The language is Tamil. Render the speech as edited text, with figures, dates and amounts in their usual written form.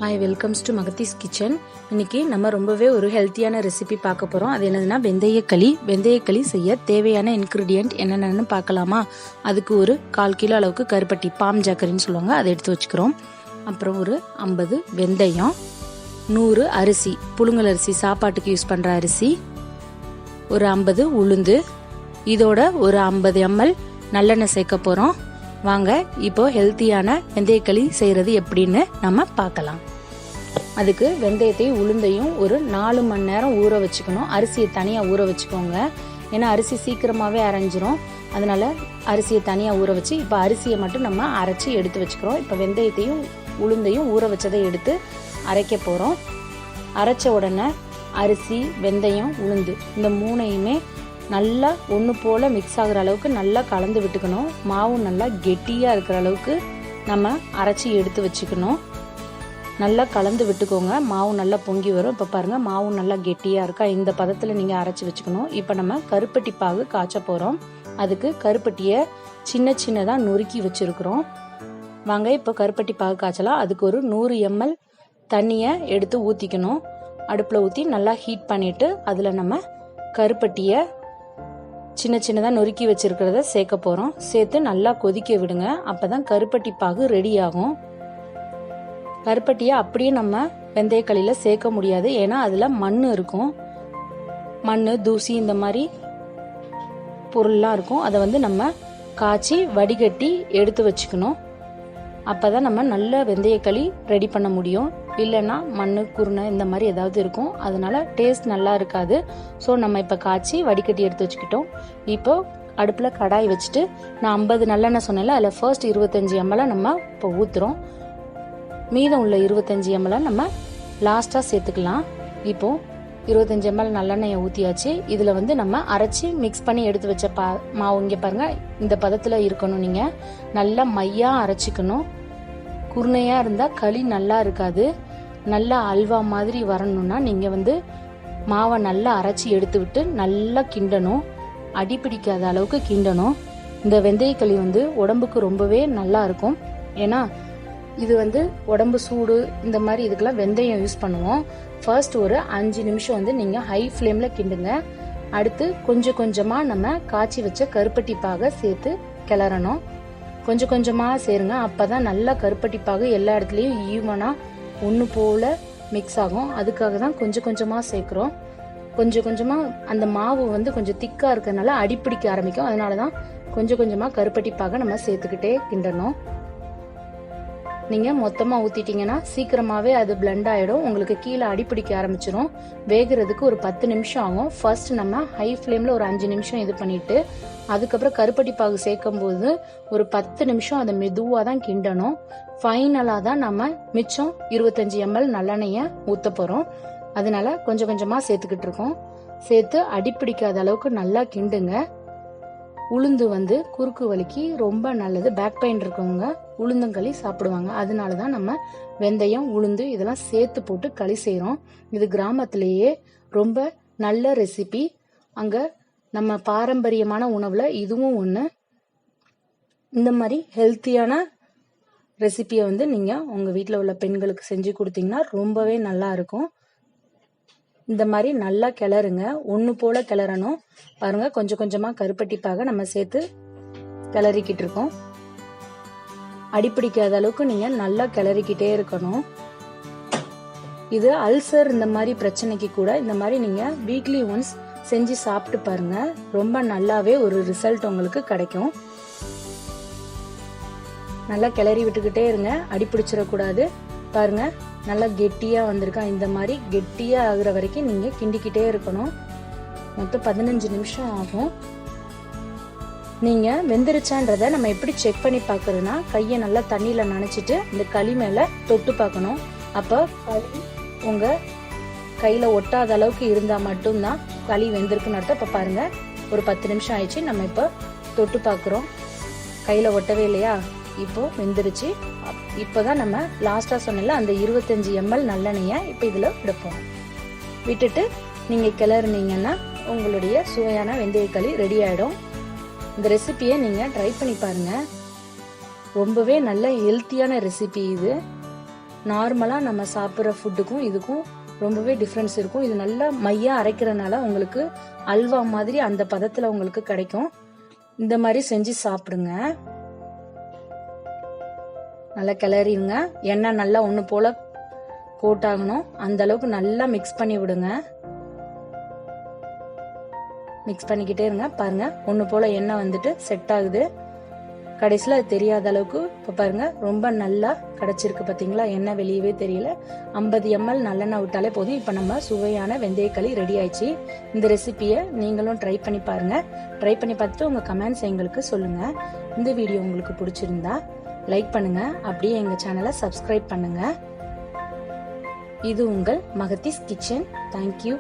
Hi, welcomes to Magathi's kitchen. இன்னைக்கு நம்ம ரொம்பவே ஒரு ஹெல்த்தியான ரெசிபி பார்க்க போகிறோம். அது என்னதுன்னா வெந்தயக்களி. வெந்தயக்களி செய்ய தேவையான இன்க்ரீடியன்ட் என்னென்னு பார்க்கலாமா? அதுக்கு ஒரு 1/4 கிலோ அளவுக்கு கருப்பட்டி, பாம் ஜாக்கரின்னு சொல்லுவாங்க, அதை எடுத்து வச்சுக்கிறோம். அப்புறம் ஒரு 50 வெந்தயம், 100 அரிசி, புழுங்கல் அரிசி, சாப்பாட்டுக்கு யூஸ் பண்ணுற அரிசி, ஒரு 50 உளுந்து, இதோட ஒரு 50 ml நல்லெண்ணெய் சேர்க்க போகிறோம். வாங்க இப்போ ஹெல்த்தியான வெந்தயக்களி செய்கிறது எப்படின்னு நம்ம பார்க்கலாம். அதுக்கு வெந்தயத்தையும் உளுந்தையும் ஒரு 4 மணி நேரம் ஊற வச்சுக்கணும். அரிசியை தனியாக ஊற வச்சுக்கோங்க, ஏன்னா அரிசி சீக்கிரமாகவே அரைஞ்சிரும். அதனால அரிசியை தனியாக ஊற வச்சு இப்போ அரிசியை மட்டும் நம்ம அரைச்சி எடுத்து வச்சுக்கிறோம். இப்போ வெந்தயத்தையும் உளுந்தையும் ஊற வச்சதை எடுத்து அரைக்க போகிறோம். அரைச்ச உடனே அரிசி, வெந்தயம், உளுந்து இந்த மூணையுமே நல்லா ஒன்று போல் மிக்ஸ் ஆகுற அளவுக்கு நல்லா கலந்து விட்டுக்கணும். மாவு நல்லா கெட்டியாக இருக்கிற அளவுக்கு நம்ம அரைச்சி எடுத்து வச்சுக்கணும். நல்லா கலந்து விட்டுக்கோங்க. மாவு நல்லா பொங்கி வரும். இப்போ பாருங்கள், மாவு நல்லா கெட்டியாக இருக்கா, இந்த பதத்தில் நீங்கள் அரைச்சி வச்சுக்கணும். இப்போ நம்ம கருப்பட்டி பாகு காய்ச்ச போகிறோம். அதுக்கு கருப்பட்டியை சின்ன சின்னதாக நொறுக்கி வச்சுருக்குறோம். வாங்க இப்போ கருப்பட்டி பாகு காய்ச்சலாம். அதுக்கு ஒரு 100 ml தண்ணியை எடுத்து ஊற்றிக்கணும். அடுப்பில் ஊற்றி நல்லா ஹீட் பண்ணிவிட்டு அதில் நம்ம கருப்பட்டியை சின்ன சின்னதாக நொறுக்கி வச்சிருக்கிறத சேர்க்க போகிறோம். சேர்த்து நல்லா கொதிக்க விடுங்க. அப்போ தான் கருப்பட்டி பாகு ரெடி ஆகும். கருப்பட்டியை அப்படியே நம்ம வெந்தயக்களியில் சேர்க்க முடியாது, ஏன்னா அதில் மண் இருக்கும். மண், தூசி இந்த மாதிரி பொருள்லாம் இருக்கும். அதை வந்து நம்ம காய்ச்சி வடிகட்டி எடுத்து வச்சுக்கணும். அப்போ தான் நம்ம நல்ல வெந்தயக்களி ரெடி பண்ண முடியும். இல்லைன்னா மண், குருணை இந்த மாதிரி ஏதாவது இருக்கும், அதனால டேஸ்ட் நல்லா இருக்காது. ஸோ நம்ம இப்போ காய்ச்சி வடிகட்டி எடுத்து வச்சுக்கிட்டோம். இப்போ அடுப்பில் கடாய் வச்சுட்டு நான் 50 நல்லெண்ணெய் சொன்னேன்ல, அதில் ஃபர்ஸ்ட் 25 ml நம்ம இப்போ ஊற்றுறோம். மீதம் உள்ள 25 ml நம்ம லாஸ்ட்டாக சேர்த்துக்கலாம். இப்போ 25 ml நல்லெண்ணெயை ஊற்றியாச்சு. இதில் வந்து நம்ம அரைச்சி மிக்ஸ் பண்ணி எடுத்து வச்ச மாவு இங்கே பாருங்கள், இந்த பதத்தில் இருக்கணும். நீங்கள் நல்லா மையாக அரைச்சிக்கணும். குருணையாக இருந்தால் களி நல்லா இருக்காது. நல்லா அல்வா மாதிரி வரணும்னா நீங்கள் வந்து மாவை நல்லா அரைச்சி எடுத்து விட்டு நல்லா கிண்டணும். அடி பிடிக்காத அளவுக்கு கிண்டணும். இந்த வெந்தயக்களி வந்து உடம்புக்கு ரொம்பவே நல்லா இருக்கும். ஏன்னா இது வந்து உடம்பு சூடு இந்த மாதிரி இதுக்கெல்லாம் வெந்தயம் யூஸ் பண்ணுவோம். ஃபர்ஸ்ட் ஒரு 5 நிமிஷம் வந்து நீங்கள் ஹை ஃப்ளேமில் கிண்டுங்க. அடுத்து கொஞ்சம் கொஞ்சமாக நம்ம காய்ச்சி வச்ச கருப்பட்டி பாகை சேர்த்து கிளறணும். கொஞ்சம் கொஞ்சமாக சேருங்க. அப்போ தான் நல்லா கருப்பட்டி பாகு எல்லா இடத்துலையும் ஈவனாக ஒன்று போல் மிக்ஸ் ஆகும். அதுக்காக தான் கொஞ்சம் கொஞ்சமாக சேர்க்குறோம். கொஞ்சம் கொஞ்சமாக அந்த மாவு வந்து கொஞ்சம் திக்காக இருக்கிறதுனால அடிப்பிடிக்க ஆரம்பிக்கும். அதனால தான் கொஞ்சம் கொஞ்சமாக கருப்பட்டி பாகை நம்ம சேர்த்துக்கிட்டே கிண்டணும். நீங்கள் மொத்தமாக ஊற்றிட்டீங்கன்னா சீக்கிரமாகவே அது பிளெண்ட் ஆகிடும். உங்களுக்கு கீழே அடிப்பிடிக்க ஆரம்பிச்சிடும். வேகிறதுக்கு ஒரு 10 நிமிஷம் ஆகும். ஃபர்ஸ்ட் நம்ம ஹை ஃப்ளேமில் ஒரு 5 நிமிஷம் இது பண்ணிவிட்டு அதுக்கப்புறம் கருப்பட்டி பாகு சேர்க்கும் போது ஒரு 10 நிமிஷம் அதை மெதுவாக தான் கிண்டணும். ஃபைனலாக தான் நம்ம மிச்சம் 25 ml நல்லெண்ணெயை ஊற்ற போகிறோம். அதனால கொஞ்சம் கொஞ்சமாக சேர்த்துக்கிட்டு இருக்கோம். சேர்த்து அடிப்பிடிக்காத அளவுக்கு நல்லா கிண்டுங்க. உளுந்து வந்து குறுக்கு வலிக்கு ரொம்ப நல்லது. பேக் பெயின் இருக்கவங்க உளுந்தங்களி சாப்பிடுவாங்க. அதனால தான் நம்ம வெந்தயம், உளுந்து இதெல்லாம் சேர்த்து போட்டு களி செய்கிறோம். இது கிராமத்திலேயே ரொம்ப நல்ல ரெசிபி. அங்கே நம்ம பாரம்பரியமான உணவில் இதுவும் ஒன்று. இந்த மாதிரி ஹெல்த்தியான ரெசிபியை வந்து நீங்கள் உங்கள் வீட்டில் உள்ள பெண்களுக்கு செஞ்சு கொடுத்தீங்கன்னா ரொம்பவே நல்லா இருக்கும். இந்த மாதிரி நல்லா கிளறுங்க. ஒன்று போல் கிளறணும். பாருங்கள், கொஞ்சம் கொஞ்சமாக கருப்பட்டி பாகை நம்ம சேர்த்து கிளறிக்கிட்டு இருக்கோம். அடிப்பிடிக்காத அளவுக்கு நீங்கள் நல்லா கிளறிக்கிட்டே இருக்கணும். இது அல்சர் இந்த மாதிரி பிரச்சனைக்கு கூட இந்த மாதிரி நீங்கள் வீக்லி ஒன்ஸ் செஞ்சு சாப்பிட்டு பாருங்க. ரொம்ப நல்லாவே ஒரு ரிசல்ட் உங்களுக்கு கிடைக்கும். நல்லா கிளறி விட்டுக்கிட்டே இருங்க, அடிப்பிடிச்சிடக்கூடாது. பாருங்க, நல்லா கெட்டியா வந்திருக்கா. இந்த மாதிரி கெட்டியா ஆகுற வரைக்கும் நீங்க கிண்டிக்கிட்டே இருக்கணும். மொத்தம் 15 நிமிஷம் ஆகும். நீங்க வெந்துருச்சான்றத நம்ம எப்படி செக் பண்ணி பாக்குறதுன்னா, கையை நல்லா தண்ணியில நனைச்சிட்டு இந்த களி மேல தொட்டு பார்க்கணும். அப்ப களி உங்க கையில ஒட்டாத அளவுக்கு இருந்தா மட்டும்தான் களி வெந்திருக்குன்னு அர்த்தம். இப்ப பாருங்க, ஒரு 10 நிமிஷம் ஆயிடுச்சு. நம்ம இப்போ தொட்டு பார்க்குறோம். கையில ஒட்டவே இல்லையா? இப்போ வெந்துருச்சு. இப்போதான் நம்ம லாஸ்டா சொன்னல அந்த 25 ml நல்லெண்ணெயை இப்போ இதுல விடுப்போம். விட்டுட்டு நீங்க கிளறுனீங்கன்னா உங்களுடைய சுவையான வெந்தயக்களி ரெடி ஆயிடும். இந்த ரெசிபியை நீங்க ட்ரை பண்ணி பாருங்க. ரொம்பவே நல்ல ஹெல்த்தியான ரெசிபி இது. நார்மலாக நம்ம சாப்பிட்ற ஃபுட்டுக்கும் இதுக்கும் ரொம்பவே டிஃப்ரென்ஸ் இருக்கும். இது நல்லா மையா அரைக்கிறனால உங்களுக்கு அல்வா மாதிரி அந்த பதத்தில் உங்களுக்கு கிடைக்கும். இந்த மாதிரி செஞ்சு சாப்பிடுங்க. நல்லா கிளறிடுங்க. எண்ணெய் நல்லா ஒன்று போல் கோட் ஆகணும். அந்த அளவுக்கு நல்லா மிக்ஸ் பண்ணி விடுங்க. மிக்ஸ் பண்ணிக்கிட்டே இருங்க. பாருங்க ஒன்று போல் எண்ணெய் வந்துட்டு செட் ஆகுது. கடைசியில் அது தெரியாத அளவுக்கு இப்போ பாருங்க ரொம்ப நல்லா கிடச்சிருக்கு. பார்த்தீங்களா, எண்ணெய் வெளியவே தெரியல. 50 ml நல்லெண்ணெய் விட்டாலே போதும். இப்போ நம்ம சுவையான வெந்தயக்களி ரெடி ஆயிடுச்சு. இந்த ரெசிபியை நீங்களும் ட்ரை பண்ணி பாருங்க. ட்ரை பண்ணி பார்த்துட்டு உங்கள் கமெண்ட்ஸ் எங்களுக்கு சொல்லுங்க. இந்த வீடியோ உங்களுக்கு பிடிச்சிருந்தா லைக் பண்ணுங்க. அப்படியே எங்கள் சேனலை சப்ஸ்கிரைப் பண்ணுங்க. இது உங்கள் மகத்திஸ் கிச்சன். தேங்க்யூ.